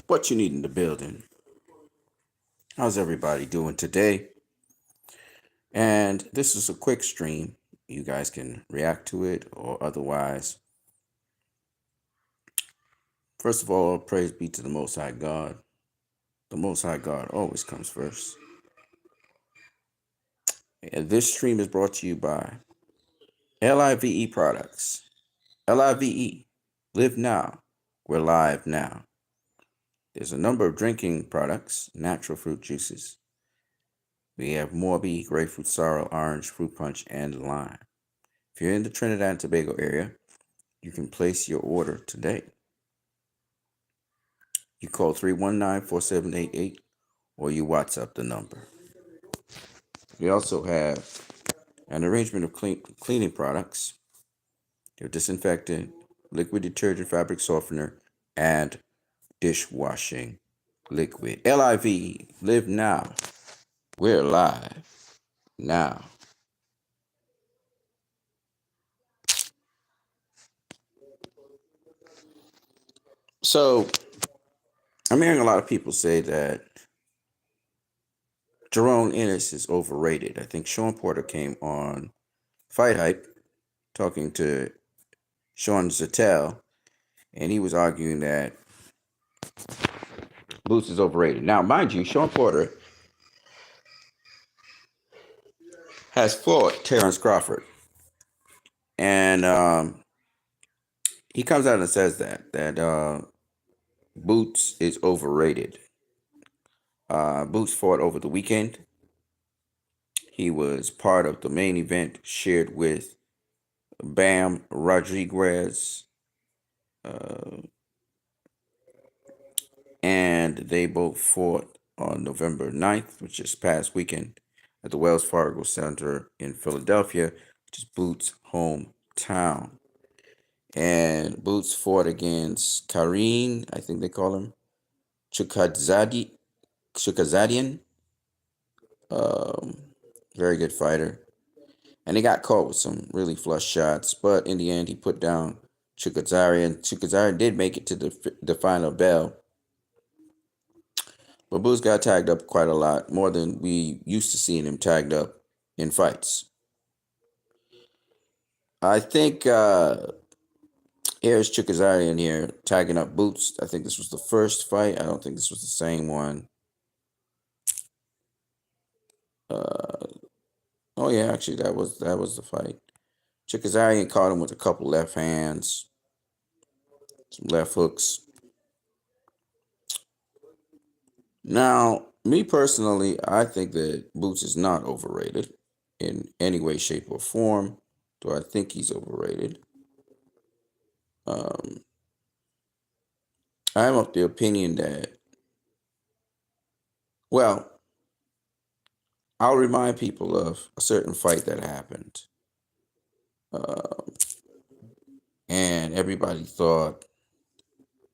What you need in the building? How's everybody doing today? And this is a quick stream. You guys can react to it or otherwise. First of all, praise be to the Most High God. The Most High God always comes first. And this stream is brought to you by LIVE Products. LIVE. Live now. We're live now. There's a number of drinking products, natural fruit juices. We have Morby, grapefruit, sorrel, orange, fruit punch, and lime. If you're in the Trinidad and Tobago area, you can place your order today. You call 319-4788 or you WhatsApp the number. We also have an arrangement of cleaning products. They're disinfectant, liquid detergent, fabric softener, and dishwashing liquid. LIVE, live now. We're live now. So I'm hearing a lot of people say that Jerome Ennis is overrated. I think Sean Porter came on Fight Hype talking to Sean Zattel, and he was arguing that Boots is overrated. Now, mind you, Sean Porter has fought Terrence Crawford, and he comes out and says that Boots is overrated. Boots fought over the weekend. He was part of the main event shared with Bam Rodriguez, and they both fought on November 9th, which is past weekend, at the Wells Fargo Center in Philadelphia, which is Boots' hometown. And Boots fought against Kareem, I think they call him, Chukadzadian. Very good fighter. And he got caught with some really flush shots, but in the end, he put down Chukadzarian. Chukadzarian did make it to the final bell. But Boots got tagged up quite a lot, more than we used to seeing him tagged up in fights. I think here's Chukadzarian here tagging up Boots. I think this was the first fight. I don't think this was the same one. Oh yeah, actually that was the fight. Chukadzarian caught him with a couple left hands, some left hooks. Now, me personally, I think that Boots is not overrated in any way, shape, or form. Do I think he's overrated? I am of the opinion that, well, I'll remind people of a certain fight that happened. And everybody thought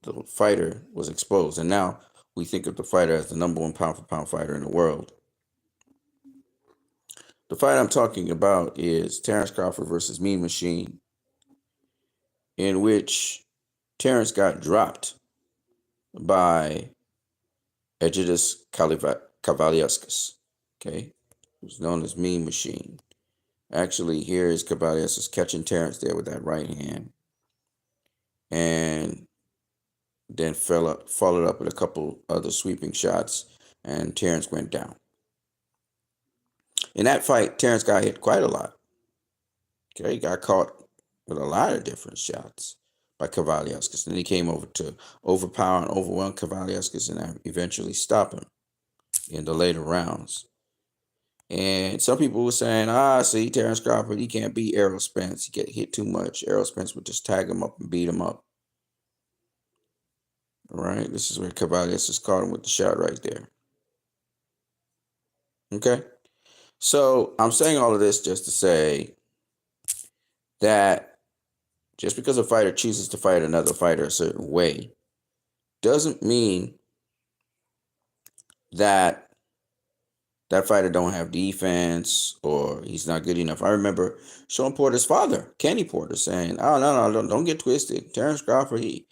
the fighter was exposed. And now we think of the fighter as the number one pound-for-pound fighter in the world. The fight I'm talking about is Terrence Crawford versus Mean Machine, in which Terrence got dropped by Egidus Kavaliauskas, okay, who's known as Mean Machine. Actually, here is Kavaliauskas catching Terrence there with that right hand, and then followed up with a couple other sweeping shots, and Terrence went down. In that fight, Terrence got hit quite a lot. Okay, he got caught with a lot of different shots by Kavaliauskas. Then he came over to overpower and overwhelm Kavaliauskas and eventually stop him in the later rounds. And some people were saying, see, Terrence Crawford, he can't beat Errol Spence. He get hit too much. Errol Spence would just tag him up and beat him up. All right, this is where Kavaliauskas caught him with the shot right there. Okay, so I'm saying all of this just to say that just because a fighter chooses to fight another fighter a certain way doesn't mean that that fighter don't have defense or he's not good enough. I remember Sean Porter's father, Kenny Porter, saying, no, don't get twisted. Terrence Crawford, he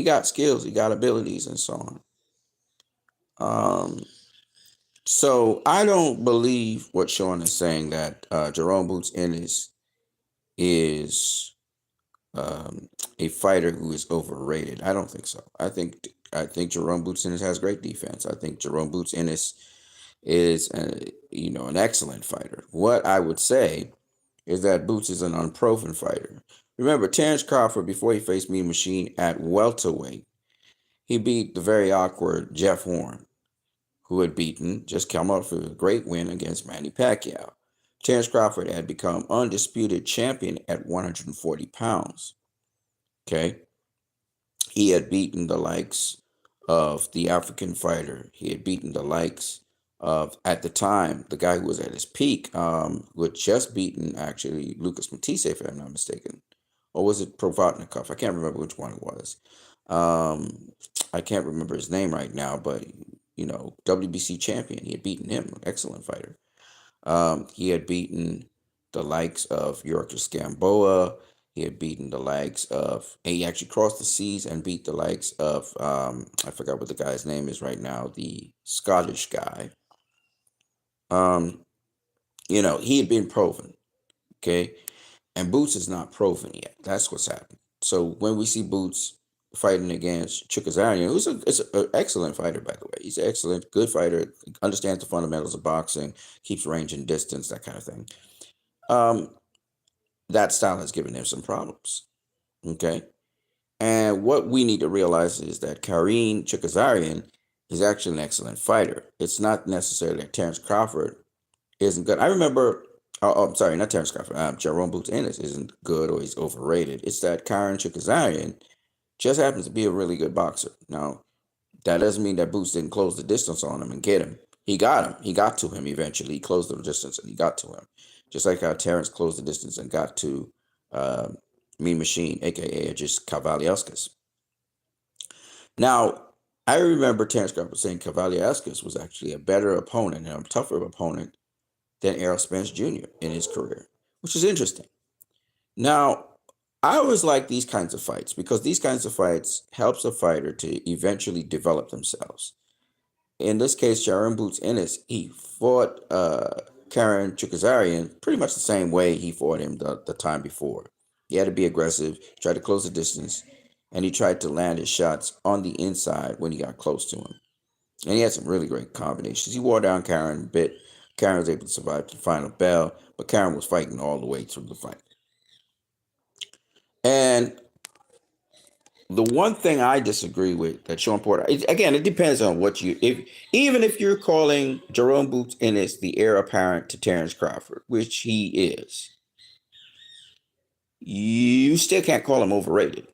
got skills, he got abilities and so on. Um, so I don't believe what Sean is saying that Jerome Boots Ennis is um, a fighter who is overrated. I don't think so. I think Jerome Boots Ennis has great defense. I think Jerome Boots Ennis is an excellent fighter. What I would say is that Boots is an unproven fighter. Remember, Terrence Crawford, before he faced Mean Machine at welterweight, he beat the very awkward Jeff Horn, who had just come off a great win against Manny Pacquiao. Terrence Crawford had become undisputed champion at 140 pounds. Okay. He had beaten the likes of the African fighter. He had beaten the likes of, at the time, the guy who was at his peak, who had just beaten actually Lucas Matisse, if I'm not mistaken. Or was it Provatnikov? I can't remember which one it was. I can't remember his name right now, but WBC champion. He had beaten him, excellent fighter. He had beaten the likes of Yorkis Gamboa. He had beaten the likes of, and he actually crossed the seas and beat the likes of, I forgot what the guy's name is right now, the Scottish guy. Um, he had been proven, okay? And Boots is not proven yet. That's what's happened. So when we see Boots fighting against Chukazarian, who's an excellent fighter, by the way. He's an excellent, good fighter, understands the fundamentals of boxing, keeps range and distance, that kind of thing. Um, that style has given him some problems. Okay. And what we need to realize is that Kareem Chukazarian is actually an excellent fighter. It's not necessarily that Terrence Crawford isn't good. I remember, I'm sorry, not Terrence Crawford, Jerome Boots Ennis isn't good or he's overrated. It's that Kareem Chukazarian just happens to be a really good boxer. Now, that doesn't mean that Boots didn't close the distance on him and get him. He got him. He got to him eventually. He closed the distance and he got to him. Just like how Terrence closed the distance and got to uh, Mean Machine, aka just Kavaliauskas. Now, I remember Terrence Crawford saying Kavaliauskas was actually a better opponent and a tougher opponent than Errol Spence Jr. in his career, which is interesting. Now, I always like these kinds of fights because these kinds of fights helps a fighter to eventually develop themselves. In this case, Sharon Boots Ennis, he fought Karen Chukazarian pretty much the same way he fought him the time before. He had to be aggressive, tried to close the distance, and he tried to land his shots on the inside when he got close to him. And he had some really great combinations. He wore down Karen a bit. Karen was able to survive to the final bell, but Karen was fighting all the way through the fight. And the one thing I disagree with that Sean Porter, again, it depends on what even if you're calling Jerome Boots Ennis the heir apparent to Terrence Crawford, which he is, you still can't call him overrated.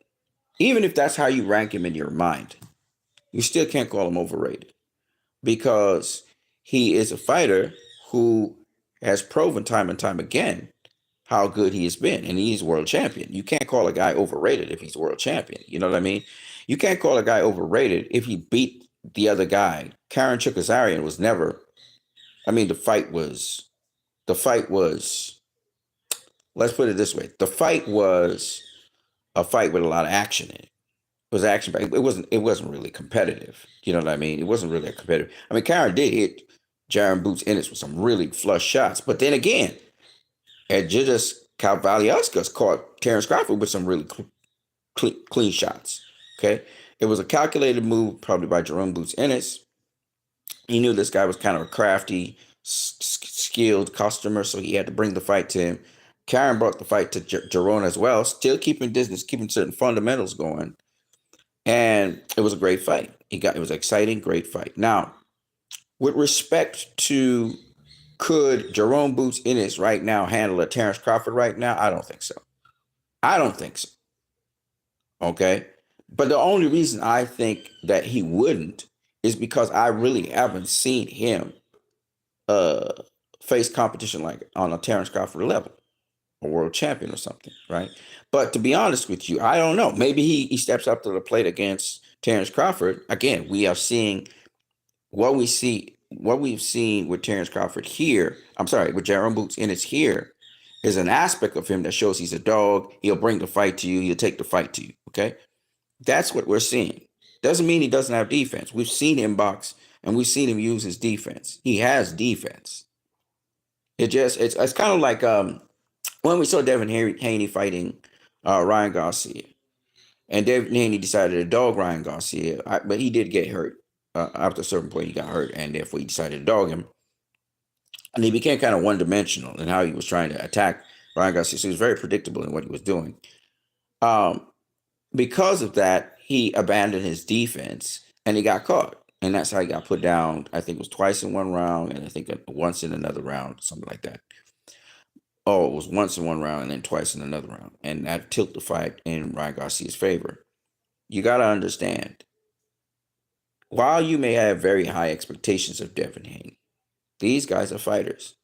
Even if that's how you rank him in your mind, you still can't call him overrated because he is a fighter who has proven time and time again how good he has been, and he's world champion. You can't call a guy overrated if he's world champion. You know what I mean? You can't call a guy overrated if he beat the other guy. Karen Chukazarian was never. I mean, the fight was. Let's put it this way: the fight was a fight with a lot of action in it. It was action, but it wasn't. It wasn't really competitive. You know what I mean? It wasn't really competitive. I mean, Karen did hit Jaron Boots Ennis with some really flush shots, but then again, Edgidas Cavaliauskas caught Terrence Crawford with some really clean shots. Okay. It was a calculated move, probably by Jerome Boots Ennis. He knew this guy was kind of a crafty, skilled customer, so he had to bring the fight to him. Karen brought the fight to Jerome as well, still keeping distance, keeping certain fundamentals going. And it was a great fight. It was an exciting, great fight. Now, with respect to could Jerome Boots Ennis right now handle a Terrence Crawford right now? I don't think so. I don't think so. Okay. But the only reason I think that he wouldn't is because I really haven't seen him uh face competition like on a Terrence Crawford level, a world champion or something, right? But to be honest with you, I don't know. Maybe he steps up to the plate against Terrence Crawford. Again, we are seeing what we've seen with Terrence Crawford here. I'm sorry, with Jerome Boots Ennis here is an aspect of him that shows he's a dog. He'll bring the fight to you. He'll take the fight to you. Okay. That's what we're seeing. Doesn't mean he doesn't have defense. We've seen him box and we've seen him use his defense. He has defense. It's kind of like when we saw Devin Haney fighting Ryan Garcia, and Devin Haney decided to dog Ryan Garcia, but he did get hurt. After a certain point, he got hurt, and therefore he decided to dog him. And he became kind of one dimensional in how he was trying to attack Ryan Garcia. So he was very predictable in what he was doing. Um, because of that, he abandoned his defense and he got caught. And that's how he got put down. I think it was twice in one round, and I think once in another round, something like that. Oh, it was once in one round and then twice in another round. And that tilted the fight in Ryan Garcia's favor. You got to understand, while you may have very high expectations of Devin Haney, these guys are fighters.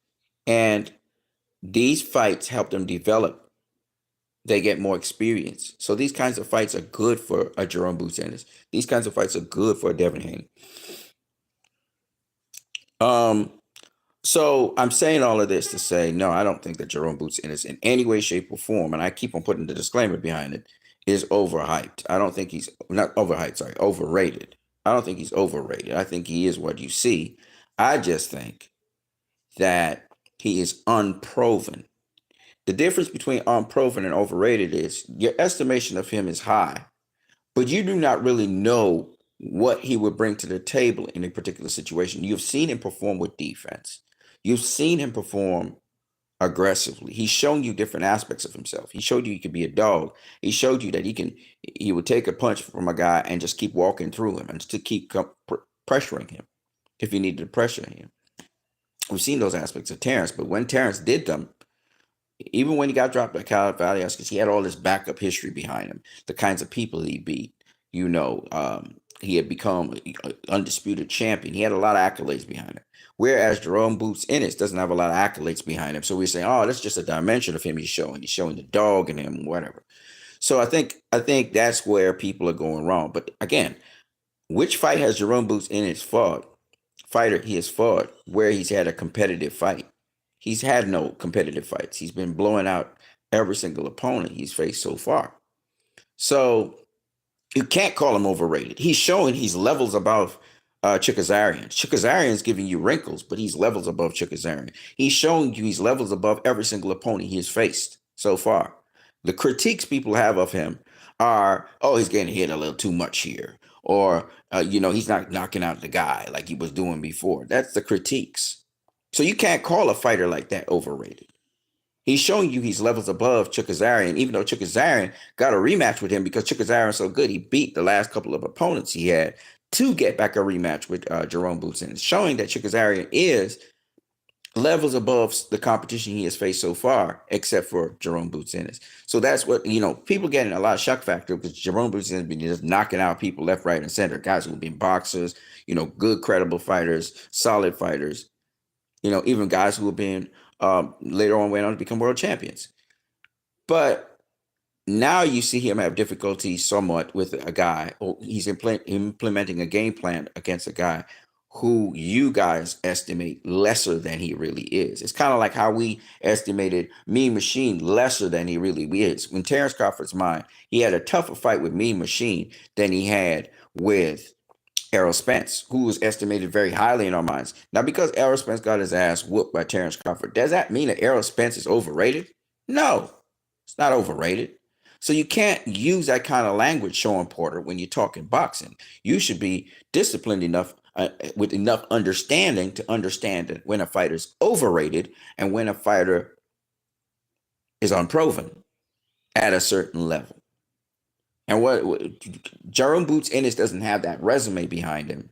And these fights help them develop. They get more experience. So these kinds of fights are good for a Jerome Boots Ennis. These kinds of fights are good for a Devin Haney. So I'm saying all of this to say, no, I don't think that Jerome Boots Ennis in any way, shape, or form, and I keep on putting the disclaimer behind it, is overhyped. I don't think he's not overhyped, sorry, overrated. I don't think he's overrated. I think he is what you see. I just think that he is unproven. The difference between unproven and overrated is your estimation of him is high, but you do not really know what he would bring to the table in a particular situation. You've seen him perform with defense. You've seen him perform aggressively. He's shown you different aspects of himself. He showed you he could be a dog. He showed you that he would take a punch from a guy and just keep walking through him and to keep pressuring him if you needed to pressure him. We've seen those aspects of Terrence, but when Terrence did them, even when he got dropped by Cal Valias, because he had all this backup history behind him, the kinds of people he beat, he had become an undisputed champion. He had a lot of accolades behind him. Whereas Jerome Boots Ennis doesn't have a lot of accolades behind him. So we're saying, oh, that's just a dimension of him he's showing. He's showing the dog in him, whatever. So I think that's where people are going wrong. But again, which fight has Jerome Boots Ennis fought? Fighter he has fought where he's had a competitive fight. He's had no competitive fights. He's been blowing out every single opponent he's faced so far. So you can't call him overrated. He's showing he's levels above Chikazarian. Chikazarian's giving you wrinkles, but he's levels above Chikazarian. He's showing you he's levels above every single opponent he has faced so far. The critiques people have of him are, oh, he's getting hit a little too much here. Or, he's not knocking out the guy like he was doing before. That's the critiques. So you can't call a fighter like that overrated. He's showing you he's levels above Chikazarian, even though Chikazarian got a rematch with him because Chikazarian's so good. He beat the last couple of opponents he had to get back a rematch with Jerome Boots Ennis, showing that Chikazarian is levels above the competition he has faced so far, except for Jerome Boots Ennis. So that's what, people getting a lot of shock factor because Jerome Boots Ennis been just knocking out people left, right, and center. Guys who have been boxers, good, credible fighters, solid fighters, even guys who have been later on went on to become world champions. But now you see him have difficulty somewhat with a guy. He's implementing a game plan against a guy who you guys estimate lesser than he really is. It's kind of like how we estimated Mean Machine lesser than he really is. When Terrence Crawford's mind, he had a tougher fight with Mean Machine than he had with Errol Spence, who was estimated very highly in our minds. Now, because Errol Spence got his ass whooped by Terrence Crawford, does that mean that Errol Spence is overrated? No, it's not overrated. So you can't use that kind of language, Sean Porter, when you're talking boxing. You should be disciplined enough, with enough understanding to understand that when a fighter is overrated and when a fighter is unproven at a certain level. And what Jerome Boots Ennis doesn't have that resume behind him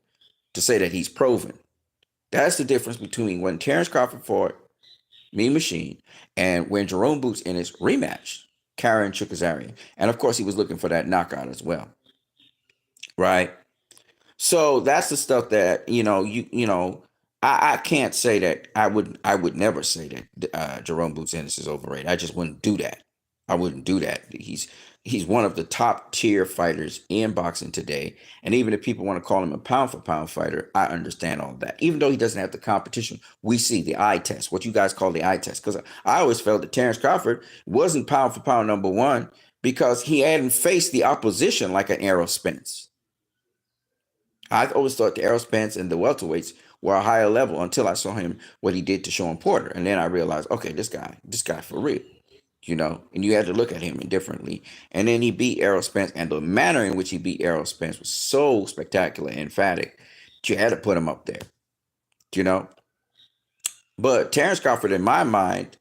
to say that he's proven. That's the difference between when Terrence Crawford fought Mean Machine and when Jerome Boots Ennis rematched Karen Chukazarian. And of course, he was looking for that knockout as well. Right? So that's the stuff that, I can't say that I would never say that Jerome Boots Ennis is overrated. I just wouldn't do that. I wouldn't do that. He's one of the top tier fighters in boxing today. And even if people want to call him a pound for pound fighter, I understand all of that. Even though he doesn't have the competition, we see the eye test, what you guys call the eye test. Because I always felt that Terrence Crawford wasn't pound for pound number one because he hadn't faced the opposition like an Errol Spence. I always thought the Errol Spence and the welterweights were a higher level until I saw him what he did to Sean Porter, and then I realized, okay, this guy for real, and you had to look at him differently. And then he beat Errol Spence, and the manner in which he beat Errol Spence was so spectacular and emphatic. You had to put him up there, you know. But Terrence Crawford, in my mind,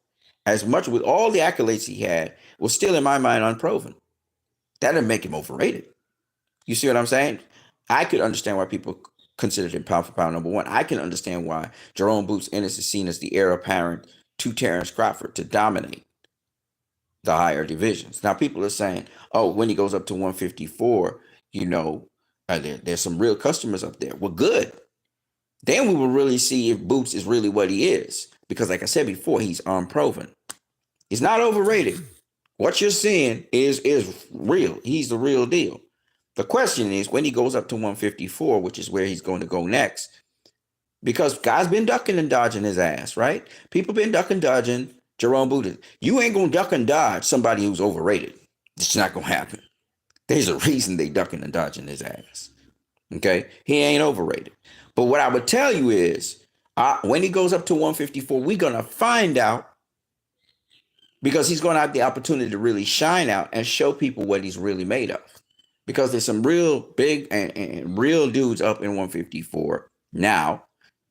as much with all the accolades he had, was still in my mind unproven. That didn't make him overrated. You see what I'm saying? I could understand why people considered him pound for pound number one. I can understand why Jerome Boots Ennis is seen as the heir apparent to Terrence Crawford to dominate the higher divisions. Now, people are saying, oh, when he goes up to 154, there's some real customers up there. Well, good. Then we will really see if Boots is really what he is. Because, like I said before, he's unproven. He's not overrated. What you're seeing is real. He's the real deal. The question is when he goes up to 154, which is where he's going to go next, because guys been ducking and dodging his ass, right? People been ducking, dodging Jerome Boots. You ain't going to duck and dodge somebody who's overrated. It's not going to happen. There's a reason they ducking and dodging his ass. Okay? He ain't overrated. But what I would tell you is when he goes up to 154, we're going to find out, because he's going to have the opportunity to really shine out and show people what he's really made of. Because there's some real big and real dudes up in 154 now.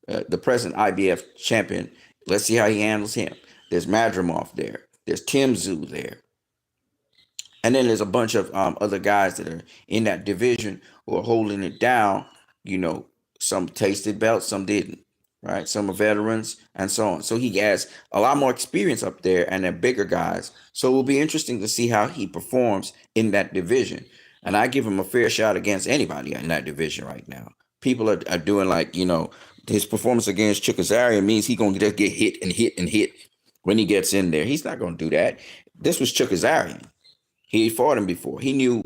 The present IBF champion, let's see how he handles him. There's Madrimov there. There's Tim Tszyu there. And then there's a bunch of other guys that are in that division who are holding it down. Some tasted belts, some didn't. Right? Some are veterans and so on. So he has a lot more experience up there, and they're bigger guys. So it will be interesting to see how he performs in that division. And I give him a fair shot against anybody in that division right now. People are doing his performance against Chukazarian means he's going to just get hit and hit and hit when he gets in there. He's not going to do that. This was Chukazarian. He fought him before. He knew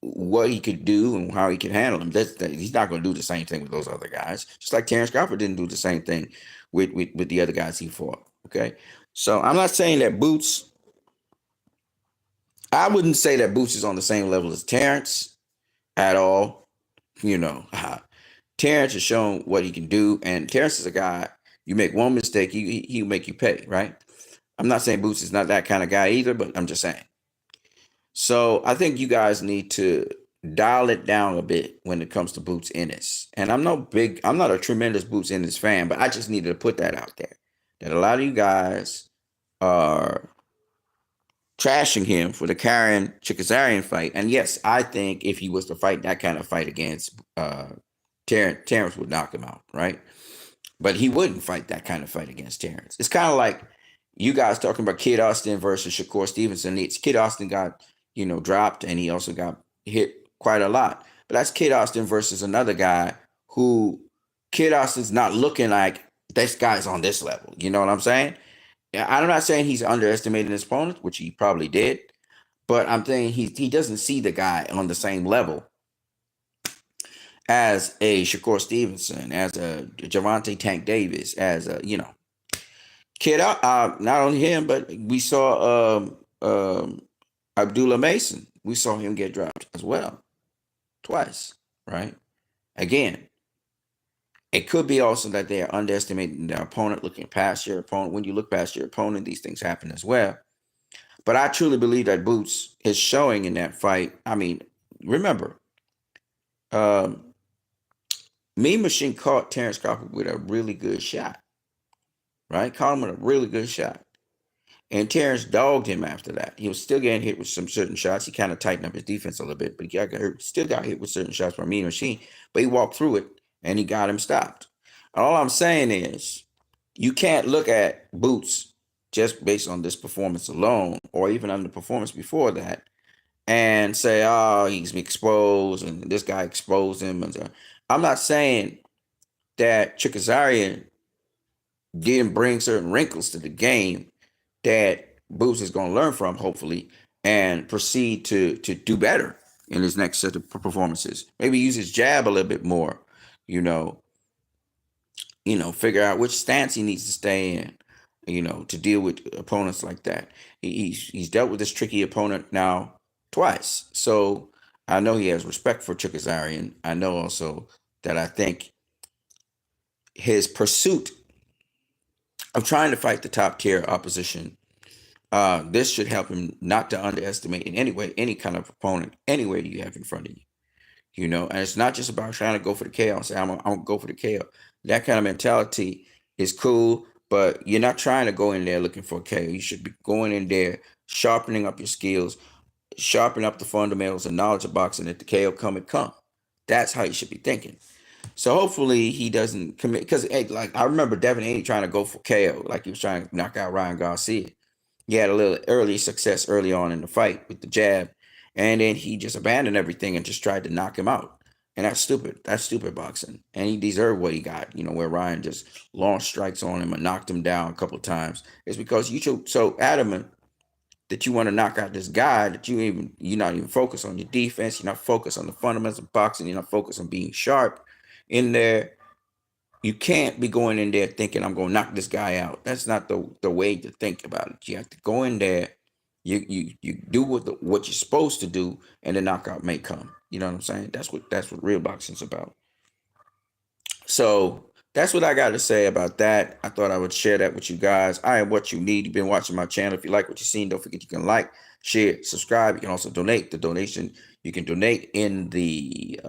what he could do and how he could handle him. He's not going to do the same thing with those other guys. Just like Terrence Crawford didn't do the same thing with the other guys he fought. Okay, so I'm not saying that Boots. I wouldn't say that Boots is on the same level as Terrence at all. Terrence has shown what he can do, and Terrence is a guy. You make one mistake, he'll make you pay. Right? I'm not saying Boots is not that kind of guy either, but I'm just saying. So I think you guys need to dial it down a bit when it comes to Boots Ennis. And I'm not a tremendous Boots Ennis fan, but I just needed to put that out there. That a lot of you guys are trashing him for the Karen Chikazarian fight. And yes, I think if he was to fight that kind of fight against Terrence would knock him out, right? But he wouldn't fight that kind of fight against Terrence. It's kind of like you guys talking about Kid Austin versus Shakur Stevenson. Kid Austin got dropped, and he also got hit quite a lot. But that's Kid Austin versus another guy who Kid Austin's not looking like this guy's on this level. You know what I'm saying? I'm not saying he's underestimating his opponent, which he probably did, but I'm saying he doesn't see the guy on the same level as a Shakur Stevenson, as a Gervonta Tank Davis, as a Kid. Not only him, but we saw Abdullah Mason. We saw him get dropped as well twice, right? Again, it could be also that they are underestimating their opponent, looking past your opponent. When you look past your opponent, these things happen as well. But I truly believe that Boots is showing in that fight. I mean, remember, Mean Machine caught Terrence Crawford with a really good shot, right? Caught him with a really good shot. And Terrence dogged him after that. He was still getting hit with some certain shots. He kind of tightened up his defense a little bit, but still got hit with certain shots from Mean Machine. But he walked through it, and he got him stopped. All I'm saying is you can't look at Boots just based on this performance alone, or even on the performance before that, and say, oh, he's exposed, and this guy exposed him. I'm not saying that Chikazarian didn't bring certain wrinkles to the game that Boots is going to learn from, hopefully, and proceed to do better in his next set of performances. Maybe use his jab a little bit more, figure out which stance he needs to stay in, to deal with opponents like that. He's dealt with this tricky opponent now twice. So I know he has respect for Chikazarian. I know also that I think his pursuit of trying to fight the top tier opposition, this should help him not to underestimate in any way any kind of opponent anywhere you have in front of you. And it's not just about trying to go for the KO and say, I'm gonna go for the KO. That kind of mentality is cool, but you're not trying to go in there looking for a KO. You should be going in there, sharpening up your skills, sharpening up the fundamentals and knowledge of boxing. If the KO come. That's how you should be thinking. So hopefully he doesn't commit, because like I remember Devin Haney trying to go for KO, like he was trying to knock out Ryan Garcia. He had a little early success early on in the fight with the jab, and then he just abandoned everything and just tried to knock him out. And that's stupid. That's stupid boxing. And he deserved what he got, where Ryan just launched strikes on him and knocked him down a couple of times. It's because you so adamant that you want to knock out this guy that you're not even focused on your defense. You're not focused on the fundamentals of boxing. You're not focused on being sharp in there. You can't be going in there thinking I'm going to knock this guy out. That's not the way to think about it. You have to go in there. You do what you're supposed to do, and the knockout may come. You know what I'm saying? That's what real boxing's about. So that's what I got to say about that. I thought I would share that with you guys. I am what you need. You've been watching my channel. If you like what you've seen, don't forget you can like, share, subscribe. You can also donate. The donation you can donate in the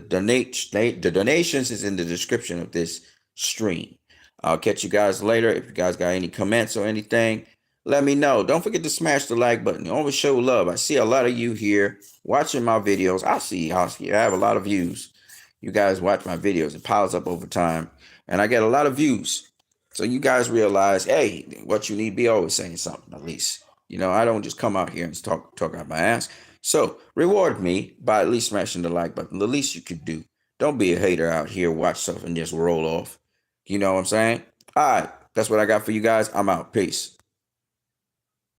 donations is in the description of this stream. I'll catch you guys later. If you guys got any comments or anything, let me know. Don't forget to smash the like button. Always show love. I see a lot of you here watching my videos. I have a lot of views. You guys watch my videos. It piles up over time, and I get a lot of views. So you guys realize, hey, what you need, be always saying something at least. I don't just come out here and talk out my ass. So reward me by at least smashing the like button. The least you could do. Don't be a hater out here, watch stuff and just roll off. You know what I'm saying? All right, that's what I got for you guys. I'm out. Peace.